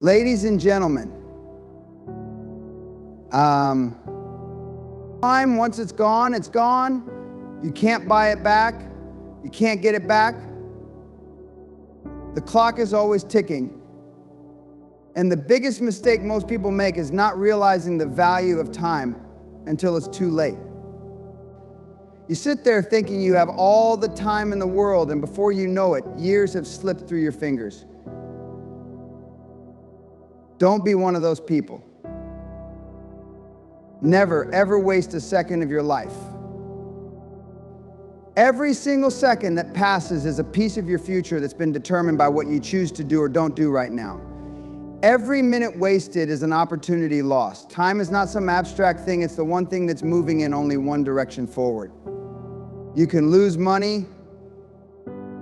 Ladies and gentlemen, time, once it's gone, it's gone. You can't buy it back. You can't get it back. The clock is always ticking. And the biggest mistake most people make is not realizing the value of time until it's too late. You sit there thinking you have all the time in the world, and before you know it, years have slipped through your fingers. Don't be one of those people. Never, ever waste a second of your life. Every single second that passes is a piece of your future that's been determined by what you choose to do or don't do right now. Every minute wasted is an opportunity lost. Time is not some abstract thing, it's the one thing that's moving in only one direction forward. You can lose money,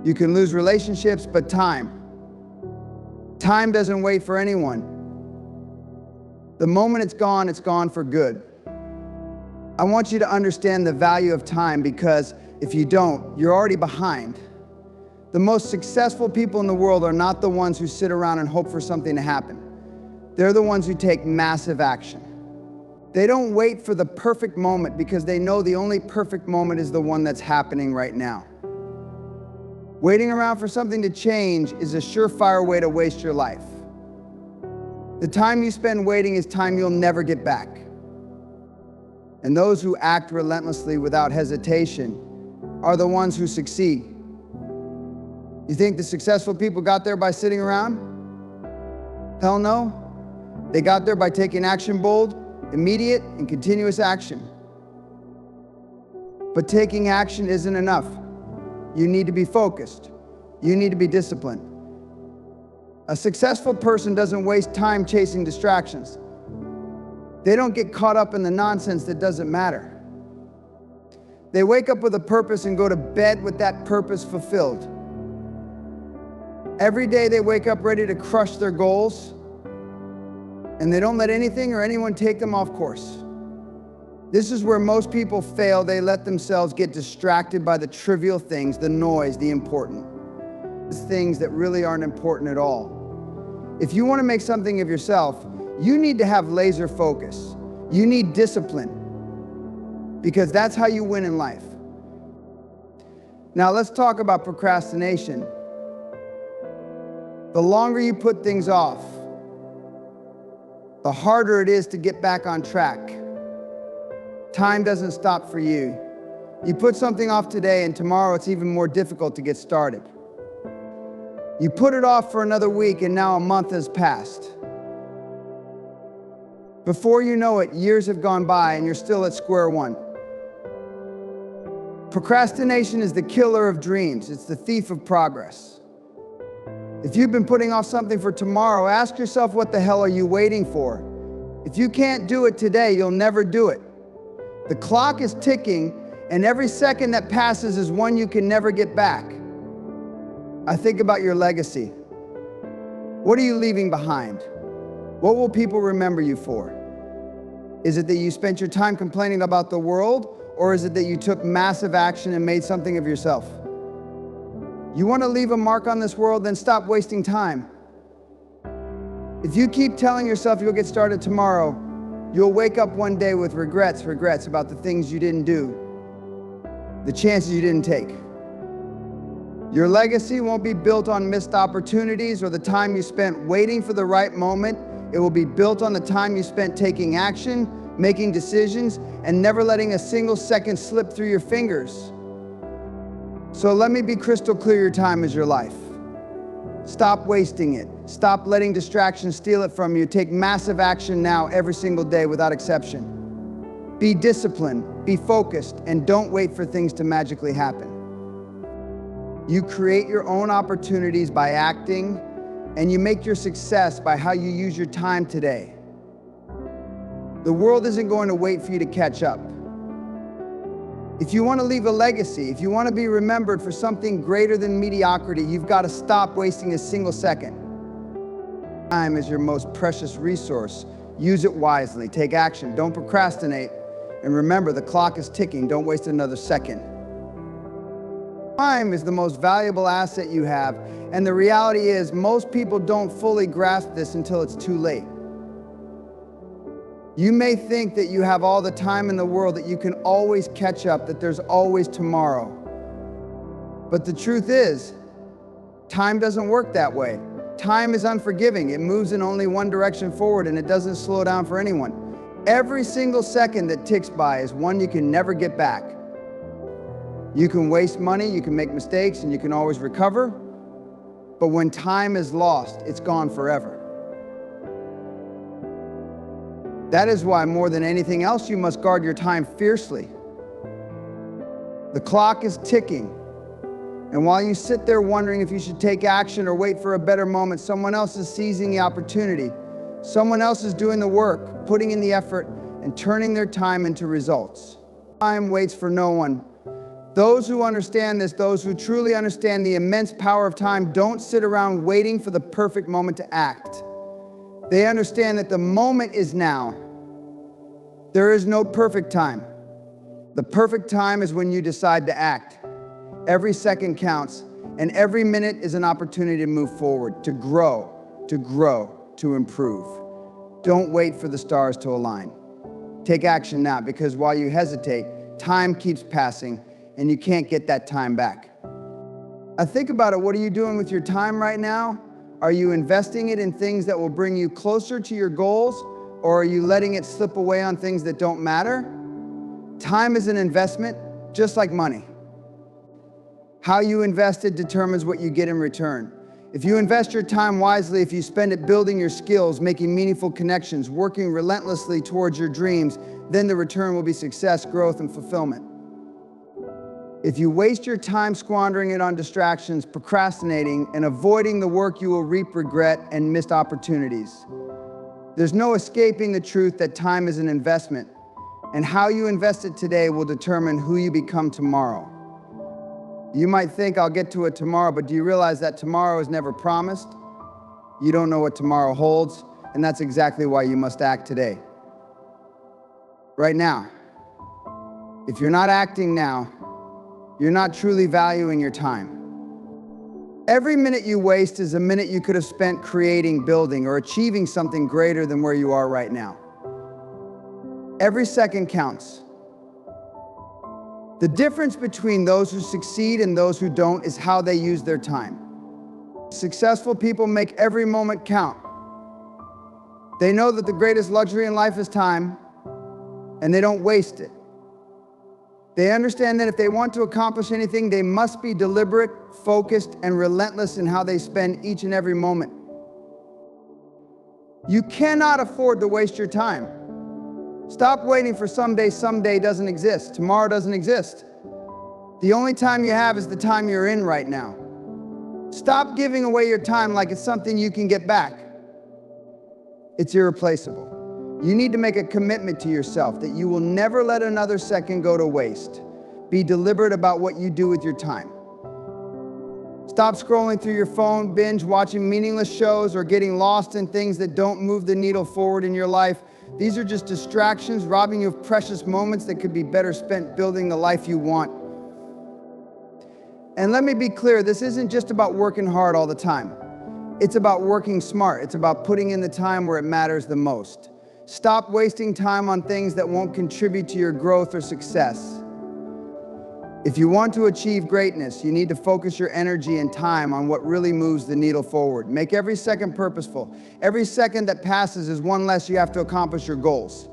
you can lose relationships, but time doesn't wait for anyone. The moment it's gone for good. I want you to understand the value of time, because if you don't, you're already behind. The most successful people in the world are not the ones who sit around and hope for something to happen. They're the ones who take massive action. They don't wait for the perfect moment because they know the only perfect moment is the one that's happening right now. Waiting around for something to change is a surefire way to waste your life. The time you spend waiting is time you'll never get back. And those who act relentlessly without hesitation are the ones who succeed. You think the successful people got there by sitting around? Hell no. They got there by taking action, bold, immediate, and continuous action. But taking action isn't enough. You need to be focused. You need to be disciplined. A successful person doesn't waste time chasing distractions. They don't get caught up in the nonsense that doesn't matter. They wake up with a purpose and go to bed with that purpose fulfilled. Every day they wake up ready to crush their goals, and they don't let anything or anyone take them off course. This is where most people fail. They let themselves get distracted by the trivial things, the noise, the important things that really aren't important at all. If you want to make something of yourself, you need to have laser focus. You need discipline, because that's how you win in life. Now let's talk about procrastination. The longer you put things off, the harder it is to get back on track. Time doesn't stop for you. You put something off today, and tomorrow it's even more difficult to get started. You put it off for another week, and now a month has passed. Before you know it, years have gone by and you're still at square one. Procrastination is the killer of dreams. It's the thief of progress. If you've been putting off something for tomorrow, ask yourself, what the hell are you waiting for? If you can't do it today, you'll never do it. The clock is ticking, and every second that passes is one you can never get back. I think about your legacy. What are you leaving behind? What will people remember you for? Is it that you spent your time complaining about the world, or is it that you took massive action and made something of yourself? You want to leave a mark on this world? Then stop wasting time. If you keep telling yourself you'll get started tomorrow, you'll wake up one day with regrets about the things you didn't do, the chances you didn't take. Your legacy won't be built on missed opportunities or the time you spent waiting for the right moment. It will be built on the time you spent taking action, making decisions, and never letting a single second slip through your fingers. So let me be crystal clear, your time is your life. Stop wasting it. Stop letting distractions steal it from you. Take massive action now, every single day without exception. Be disciplined, be focused, and don't wait for things to magically happen. You create your own opportunities by acting, and you make your success by how you use your time today. The world isn't going to wait for you to catch up. If you want to leave a legacy, if you want to be remembered for something greater than mediocrity, you've got to stop wasting a single second. Time is your most precious resource. Use it wisely. Take action. Don't procrastinate. And remember, the clock is ticking. Don't waste another second. Time is the most valuable asset you have, and the reality is most people don't fully grasp this until it's too late. You may think that you have all the time in the world, that you can always catch up, that there's always tomorrow. But the truth is, time doesn't work that way. Time is unforgiving. It moves in only one direction forward, and it doesn't slow down for anyone. Every single second that ticks by is one you can never get back. You can waste money, you can make mistakes, and you can always recover. But when time is lost, it's gone forever. That is why, more than anything else, you must guard your time fiercely. The clock is ticking. And while you sit there wondering if you should take action or wait for a better moment, someone else is seizing the opportunity. Someone else is doing the work, putting in the effort, and turning their time into results. Time waits for no one. Those who understand this, those who truly understand the immense power of time, don't sit around waiting for the perfect moment to act. They understand that the moment is now. There is no perfect time. The perfect time is when you decide to act. Every second counts, and every minute is an opportunity to move forward, to grow, to improve. Don't wait for the stars to align. Take action now, because while you hesitate, time keeps passing, and you can't get that time back. Now think about it. What are you doing with your time right now? Are you investing it in things that will bring you closer to your goals, or are you letting it slip away on things that don't matter? Time is an investment, just like money. How you invest it determines what you get in return. If you invest your time wisely, if you spend it building your skills, making meaningful connections, working relentlessly towards your dreams, then the return will be success, growth, and fulfillment. If you waste your time squandering it on distractions, procrastinating, and avoiding the work, you will reap regret and missed opportunities. There's no escaping the truth that time is an investment, and how you invest it today will determine who you become tomorrow. You might think, I'll get to it tomorrow, but do you realize that tomorrow is never promised? You don't know what tomorrow holds, and that's exactly why you must act today. Right now. If you're not acting now, you're not truly valuing your time. Every minute you waste is a minute you could have spent creating, building, or achieving something greater than where you are right now. Every second counts. The difference between those who succeed and those who don't is how they use their time. Successful people make every moment count. They know that the greatest luxury in life is time, and they don't waste it. They understand that if they want to accomplish anything, they must be deliberate, focused, and relentless in how they spend each and every moment. You cannot afford to waste your time. Stop waiting for someday. Someday doesn't exist. Tomorrow doesn't exist. The only time you have is the time you're in right now. Stop giving away your time like it's something you can get back. It's irreplaceable. You need to make a commitment to yourself that you will never let another second go to waste. Be deliberate about what you do with your time. Stop scrolling through your phone, binge watching meaningless shows, or getting lost in things that don't move the needle forward in your life. These are just distractions, robbing you of precious moments that could be better spent building the life you want. And let me be clear, this isn't just about working hard all the time. It's about working smart. It's about putting in the time where it matters the most. Stop wasting time on things that won't contribute to your growth or success. If you want to achieve greatness, you need to focus your energy and time on what really moves the needle forward. Make every second purposeful. Every second that passes is one less you have to accomplish your goals.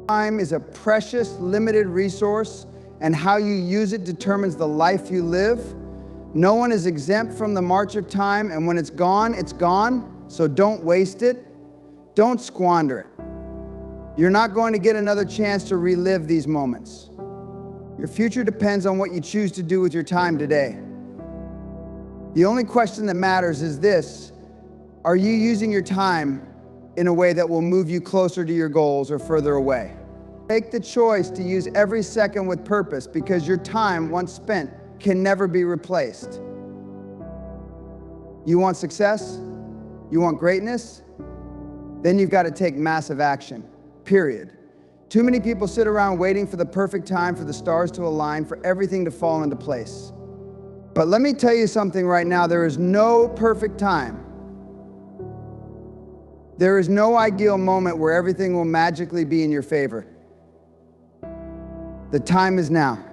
Time is a precious, limited resource, and how you use it determines the life you live. No one is exempt from the march of time, and when it's gone, so don't waste it. Don't squander it. You're not going to get another chance to relive these moments. Your future depends on what you choose to do with your time today. The only question that matters is this: are you using your time in a way that will move you closer to your goals or further away? Make the choice to use every second with purpose, because your time, once spent, can never be replaced. You want success? You want greatness? Then you've got to take massive action, period. Too many people sit around waiting for the perfect time, for the stars to align, for everything to fall into place. But let me tell you something right now, there is no perfect time. There is no ideal moment where everything will magically be in your favor. The time is now.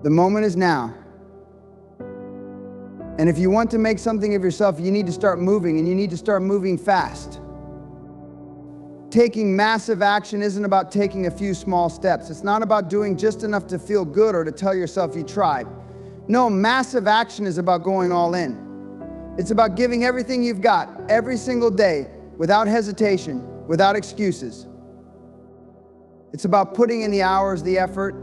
The moment is now. And if you want to make something of yourself, you need to start moving, and you need to start moving fast. Taking massive action isn't about taking a few small steps. It's not about doing just enough to feel good or to tell yourself you tried. No, massive action is about going all in. It's about giving everything you've got every single day without hesitation, without excuses. It's about putting in the hours, the effort,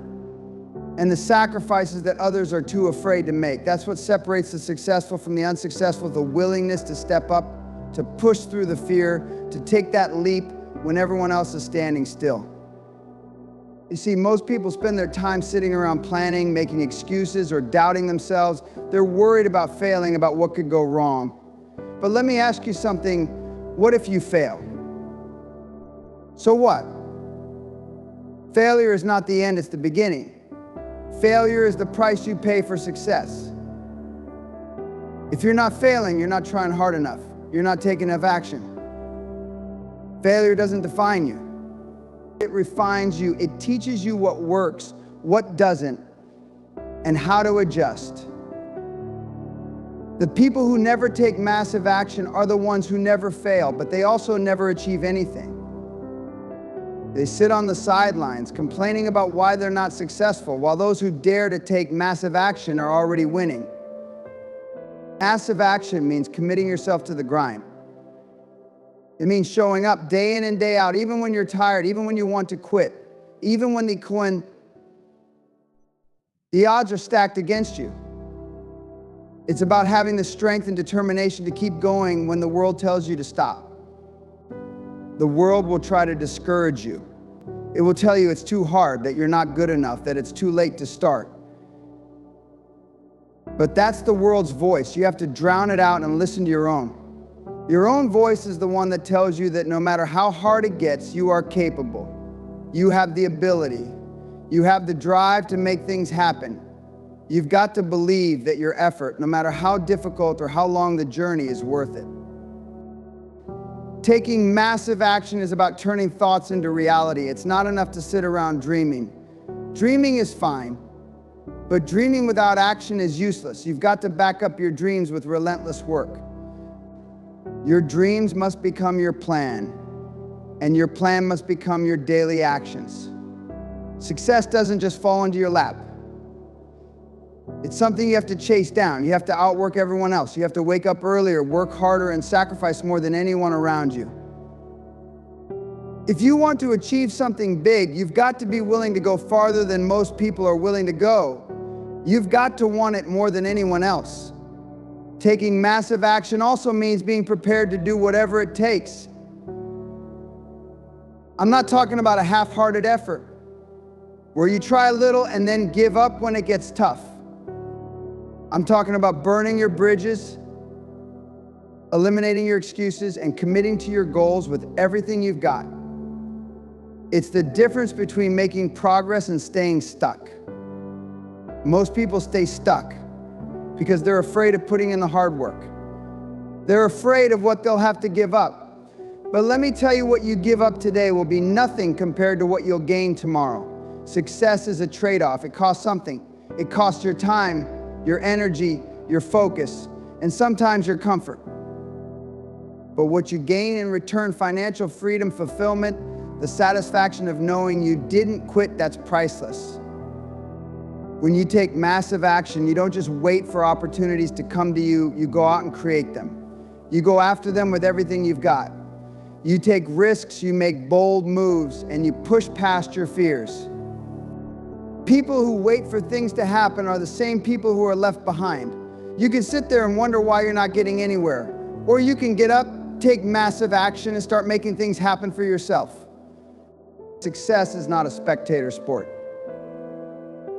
and the sacrifices that others are too afraid to make. That's what separates the successful from the unsuccessful, the willingness to step up, to push through the fear, to take that leap when everyone else is standing still. You see, most people spend their time sitting around planning, making excuses, or doubting themselves. They're worried about failing, about what could go wrong. But let me ask you something. What if you fail? So what? Failure is not the end, it's the beginning. Failure is the price you pay for success. If you're not failing, you're not trying hard enough. You're not taking enough action. Failure doesn't define you. It refines you. It teaches you what works, what doesn't, and how to adjust. The people who never take massive action are the ones who never fail, but they also never achieve anything. They sit on the sidelines complaining about why they're not successful, while those who dare to take massive action are already winning. Massive action means committing yourself to the grind. It means showing up day in and day out, even when you're tired, even when you want to quit, even when the odds are stacked against you. It's about having the strength and determination to keep going when the world tells you to stop. The world will try to discourage you. It will tell you it's too hard, that you're not good enough, that it's too late to start. But that's the world's voice. You have to drown it out and listen to your own. Your own voice is the one that tells you that no matter how hard it gets, you are capable. You have the ability. You have the drive to make things happen. You've got to believe that your effort, no matter how difficult or how long the journey, is worth it. Taking massive action is about turning thoughts into reality. It's not enough to sit around dreaming. Dreaming is fine, but dreaming without action is useless. You've got to back up your dreams with relentless work. Your dreams must become your plan, and your plan must become your daily actions. Success doesn't just fall into your lap. It's something you have to chase down. You have to outwork everyone else. You have to wake up earlier, work harder, and sacrifice more than anyone around you. If you want to achieve something big, you've got to be willing to go farther than most people are willing to go. You've got to want it more than anyone else. Taking massive action also means being prepared to do whatever it takes. I'm not talking about a half-hearted effort, where you try a little and then give up when it gets tough. I'm talking about burning your bridges, eliminating your excuses, and committing to your goals with everything you've got. It's the difference between making progress and staying stuck. Most people stay stuck because they're afraid of putting in the hard work. They're afraid of what they'll have to give up. But let me tell you, what you give up today will be nothing compared to what you'll gain tomorrow. Success is a trade-off. It costs something. It costs your time, your energy, your focus, and sometimes your comfort. But what you gain in return, financial freedom, fulfillment, the satisfaction of knowing you didn't quit, that's priceless. When you take massive action, you don't just wait for opportunities to come to you, you go out and create them. You go after them with everything you've got. You take risks, you make bold moves, and you push past your fears. People who wait for things to happen are the same people who are left behind. You can sit there and wonder why you're not getting anywhere. Or you can get up, take massive action, and start making things happen for yourself. Success is not a spectator sport.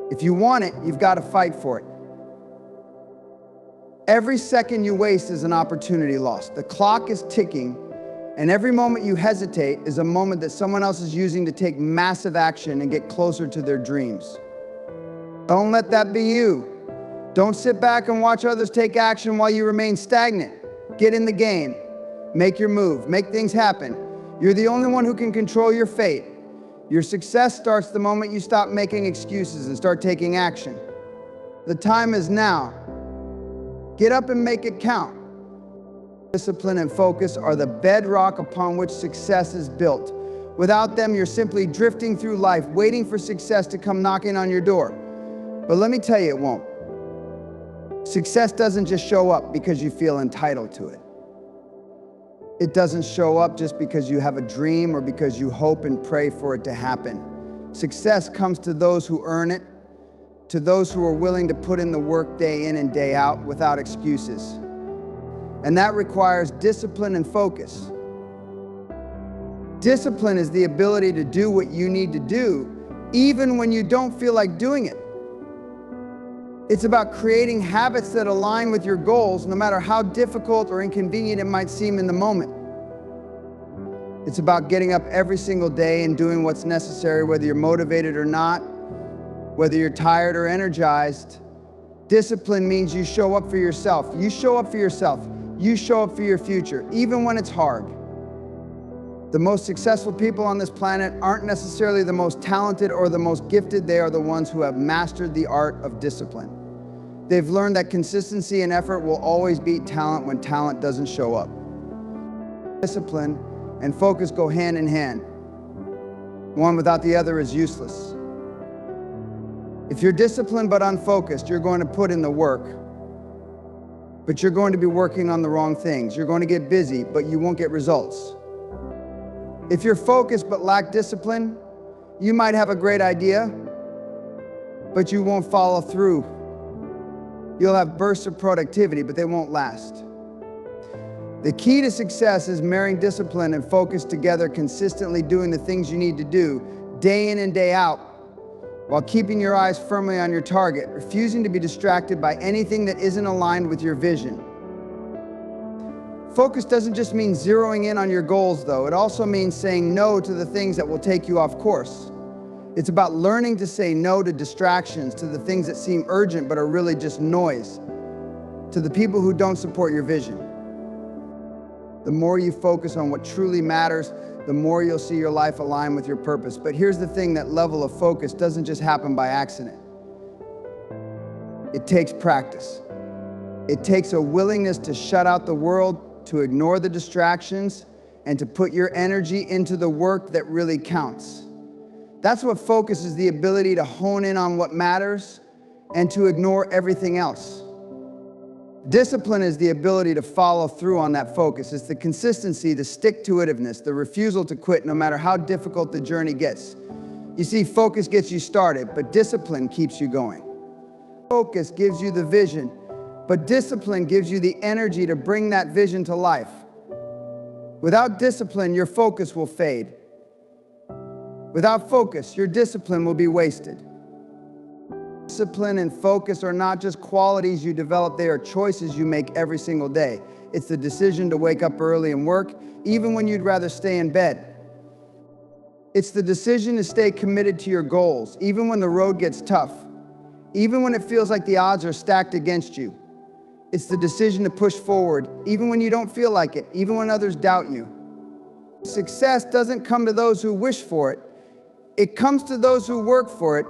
If you want it, you've got to fight for it. Every second you waste is an opportunity lost. The clock is ticking, And every moment you hesitate is a moment that someone else is using to take massive action and get closer to their dreams. Don't let that be you. Don't sit back and watch others take action while you remain stagnant. Get in the game. Make your move. Make things happen. You're the only one who can control your fate. Your success starts the moment you stop making excuses and start taking action. The time is now. Get up and make it count. Discipline and focus are the bedrock upon which success is built. Without them, you're simply drifting through life, waiting for success to come knocking on your door. But let me tell you, it won't. Success doesn't just show up because you feel entitled to it. It doesn't show up just because you have a dream or because you hope and pray for it to happen. Success comes to those who earn it, to those who are willing to put in the work day in and day out without excuses. And that requires discipline and focus. Discipline is the ability to do what you need to do, even when you don't feel like doing it. It's about creating habits that align with your goals, no matter how difficult or inconvenient it might seem in the moment. It's about getting up every single day and doing what's necessary, whether you're motivated or not, whether you're tired or energized. Discipline means you show up for yourself. You show up for yourself. You show up for your future, even when it's hard. The most successful people on this planet aren't necessarily the most talented or the most gifted. They are the ones who have mastered the art of discipline. They've learned that consistency and effort will always beat talent when talent doesn't show up. Discipline and focus go hand in hand. One without the other is useless. If you're disciplined but unfocused, you're going to put in the work, but you're going to be working on the wrong things. You're going to get busy, but you won't get results. If you're focused but lack discipline, you might have a great idea, but you won't follow through. You'll have bursts of productivity, but they won't last. The key to success is marrying discipline and focus together, consistently doing the things you need to do, day in and day out, while keeping your eyes firmly on your target, refusing to be distracted by anything that isn't aligned with your vision. Focus doesn't just mean zeroing in on your goals, though. It also means saying no to the things that will take you off course. It's about learning to say no to distractions, to the things that seem urgent but are really just noise, to the people who don't support your vision. The more you focus on what truly matters, the more you'll see your life align with your purpose. But here's the thing, that level of focus doesn't just happen by accident. It takes practice. It takes a willingness to shut out the world, to ignore the distractions, and to put your energy into the work that really counts. That's what focus is, the ability to hone in on what matters and to ignore everything else. Discipline is the ability to follow through on that focus. It's the consistency, the stick-to-itiveness, the refusal to quit no matter how difficult the journey gets. You see, focus gets you started, but discipline keeps you going. Focus gives you the vision, but discipline gives you the energy to bring that vision to life. Without discipline, your focus will fade. Without focus, your discipline will be wasted. Discipline and focus are not just qualities you develop, they are choices you make every single day. It's the decision to wake up early and work, even when you'd rather stay in bed. It's the decision to stay committed to your goals, even when the road gets tough, even when it feels like the odds are stacked against you. It's the decision to push forward, even when you don't feel like it, even when others doubt you. Success doesn't come to those who wish for it. It comes to those who work for it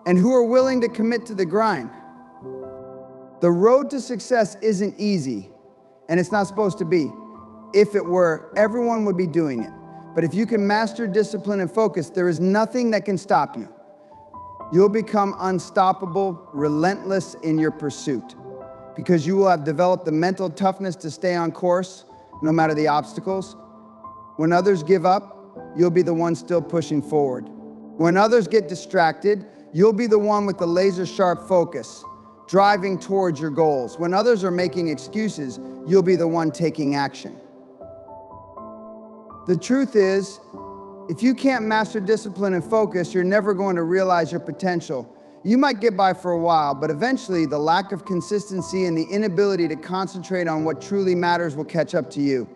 and who are willing to commit to the grind. The road to success isn't easy, and it's not supposed to be. If it were, everyone would be doing it. But if you can master discipline and focus, there is nothing that can stop you. You'll become unstoppable, relentless in your pursuit, because you will have developed the mental toughness to stay on course, no matter the obstacles. When others give up, you'll be the one still pushing forward. When others get distracted, you'll be the one with the laser-sharp focus, driving towards your goals. When others are making excuses, you'll be the one taking action. The truth is, if you can't master discipline and focus, you're never going to realize your potential. You might get by for a while, but eventually the lack of consistency and the inability to concentrate on what truly matters will catch up to you.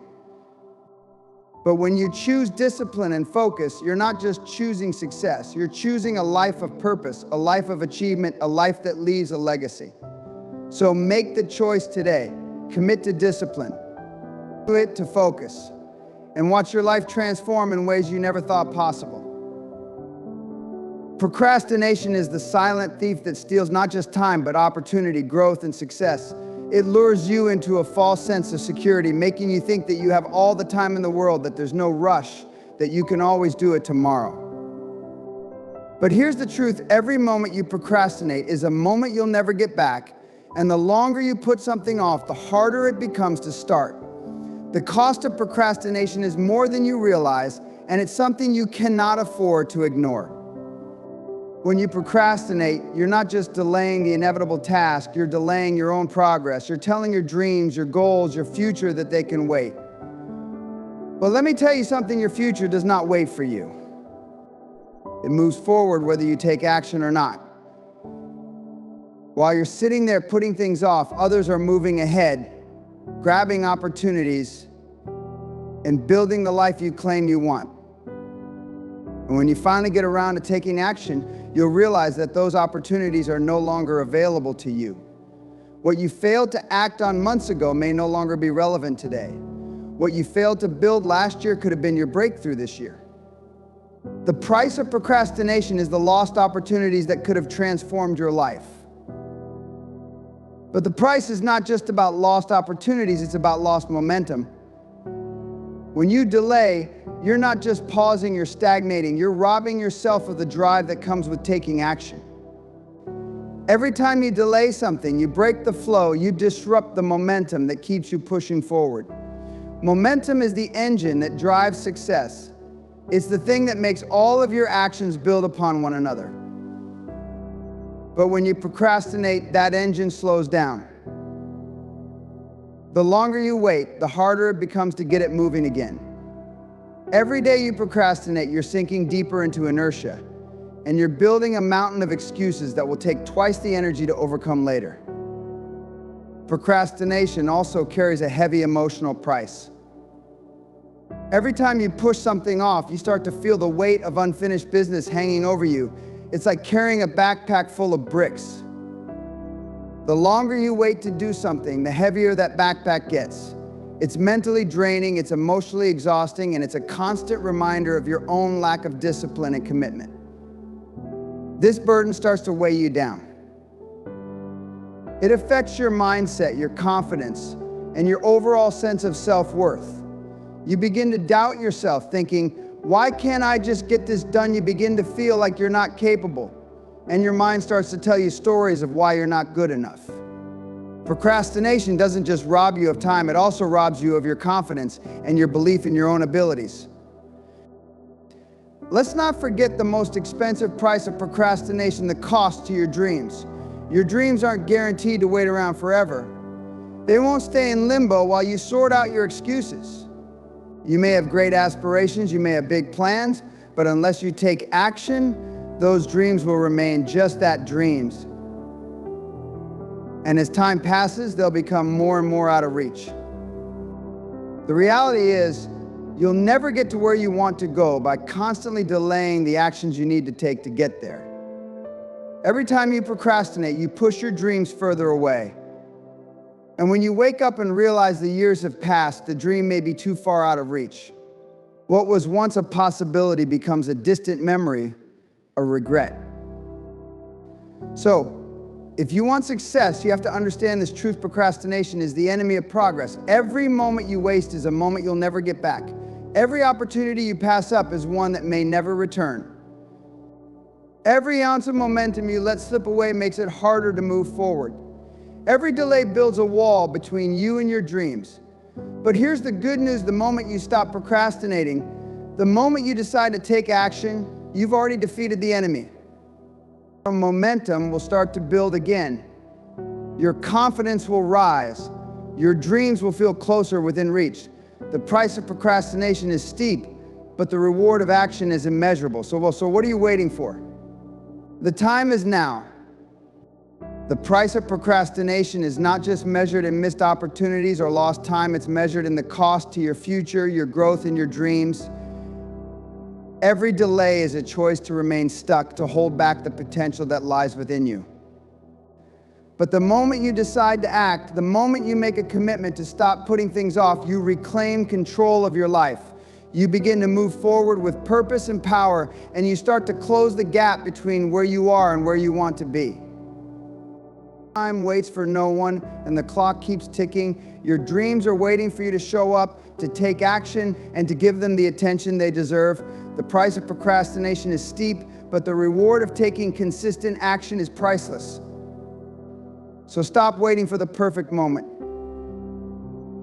But when you choose discipline and focus, you're not just choosing success, you're choosing a life of purpose, a life of achievement, a life that leaves a legacy. So make the choice today. Commit to discipline, do it to focus, and watch your life transform in ways you never thought possible. Procrastination is the silent thief that steals not just time, but opportunity, growth, and success. It lures you into a false sense of security, making you think that you have all the time in the world, that there's no rush, that you can always do it tomorrow. But here's the truth: every moment you procrastinate is a moment you'll never get back, and the longer you put something off, the harder it becomes to start. The cost of procrastination is more than you realize, and it's something you cannot afford to ignore. When you procrastinate, you're not just delaying the inevitable task, you're delaying your own progress. You're telling your dreams, your goals, your future that they can wait. But let me tell you something: your future does not wait for you. It moves forward whether you take action or not. While you're sitting there putting things off, others are moving ahead, grabbing opportunities, and building the life you claim you want. And when you finally get around to taking action, you'll realize that those opportunities are no longer available to you. What you failed to act on months ago may no longer be relevant today. What you failed to build last year could have been your breakthrough this year. The price of procrastination is the lost opportunities that could have transformed your life. But the price is not just about lost opportunities, it's about lost momentum. When you delay, you're not just pausing, you're stagnating. You're robbing yourself of the drive that comes with taking action. Every time you delay something, you break the flow, you disrupt the momentum that keeps you pushing forward. Momentum is the engine that drives success. It's the thing that makes all of your actions build upon one another. But when you procrastinate, that engine slows down. The longer you wait, the harder it becomes to get it moving again. Every day you procrastinate, you're sinking deeper into inertia, and you're building a mountain of excuses that will take twice the energy to overcome later. Procrastination also carries a heavy emotional price. Every time you push something off, you start to feel the weight of unfinished business hanging over you. It's like carrying a backpack full of bricks. The longer you wait to do something, the heavier that backpack gets. It's mentally draining, it's emotionally exhausting, and it's a constant reminder of your own lack of discipline and commitment. This burden starts to weigh you down. It affects your mindset, your confidence, and your overall sense of self-worth. You begin to doubt yourself, thinking, "Why can't I just get this done?" You begin to feel like you're not capable, and your mind starts to tell you stories of why you're not good enough. Procrastination doesn't just rob you of time, it also robs you of your confidence and your belief in your own abilities. Let's not forget the most expensive price of procrastination: the cost to your dreams. Your dreams aren't guaranteed to wait around forever. They won't stay in limbo while you sort out your excuses. You may have great aspirations, you may have big plans, but unless you take action, those dreams will remain just that, dreams. And as time passes, they'll become more and more out of reach. The reality is, you'll never get to where you want to go by constantly delaying the actions you need to take to get there. Every time you procrastinate, you push your dreams further away. And when you wake up and realize the years have passed, the dream may be too far out of reach. What was once a possibility becomes a distant memory, a regret. So, if you want success, you have to understand this truth: procrastination is the enemy of progress. Every moment you waste is a moment you'll never get back. Every opportunity you pass up is one that may never return. Every ounce of momentum you let slip away makes it harder to move forward. Every delay builds a wall between you and your dreams. But here's the good news: the moment you stop procrastinating, the moment you decide to take action, you've already defeated the enemy. Momentum will start to build again. Your confidence will rise. Your dreams will feel closer within reach. The price of procrastination is steep, but the reward of action is immeasurable. So what are you waiting for? The time is now. The price of procrastination is not just measured in missed opportunities or lost time, it's measured in the cost to your future, your growth, and your dreams. Every delay is a choice to remain stuck, to hold back the potential that lies within you. But the moment you decide to act, the moment you make a commitment to stop putting things off, you reclaim control of your life. You begin to move forward with purpose and power, and you start to close the gap between where you are and where you want to be. Time waits for no one, and the clock keeps ticking. Your dreams are waiting for you to show up, to take action, and to give them the attention they deserve. The price of procrastination is steep, but the reward of taking consistent action is priceless. So stop waiting for the perfect moment.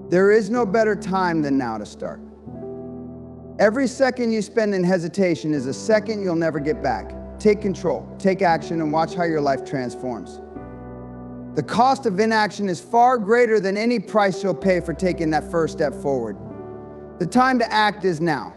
There is no better time than now to start. Every second you spend in hesitation is a second you'll never get back. Take control, take action, and watch how your life transforms. The cost of inaction is far greater than any price you'll pay for taking that first step forward. The time to act is now.